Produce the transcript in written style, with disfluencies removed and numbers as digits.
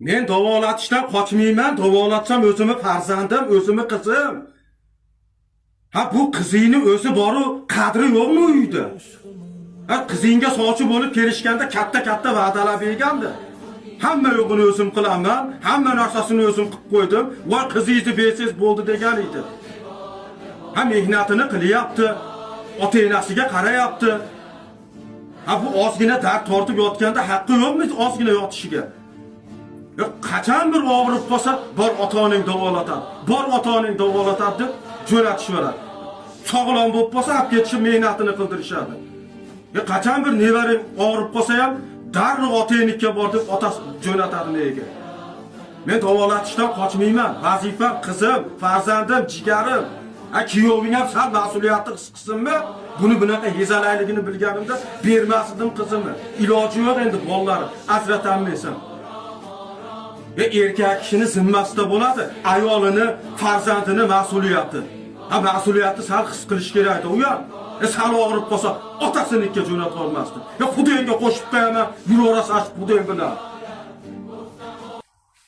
Men davolatishdan qochmayman, davolatsam o'zimni farzandim, o'zimni qizim. Ha bu qizingni o'zi boru qadri yo'qmi uyda? Ha qizingga sovchi bo'lib kelishganda katta va'dalar bergandi. Hamma yo'g'ini o'zim qilaman, hamma narsasini o'zim qilib qo'ydim. Va qizingizni bersiz bo'ldi degan edi. Ha mehnatini qilyapti, ota-onasiga qarayapti. Ha bu ozgina dard tortib yotganda haqqi yo'qmi ozgina yotishiga? Qachon bir og'rib qolsa, bor ota-onang davolatadi. Bor ota-onang davolatadi deb jo'natishadi. Sog'lom bo'lib qolsa, olib ketishib mehnatini qildirishadi. Qachon bir nevaring og'rib qolsa ham, darrov ota-oniga bor deb otasi jo'natadi nega? Men davolatishdan qochmayman. Vazifam qizim, farzandim, jigarim. Kuyoving ham sal mas'uliyatni his qilsinmi? Buni bunaqa yezalayligini bilganimda bermasdim qizimni. Iloji yo'q endi bolalarim, ajratammaysan. Erkak kishini zimmasida bo'ladi, ayolini, farzandini mas'uliyati. Ha mas'uliyatni sal his qilish kerak edi. U ham sal og'rib qolsa, otasinikiga jo'natib olmasdi. Xudoyga qo'shib qo'yaman, yuraverasan Xudoy bilan.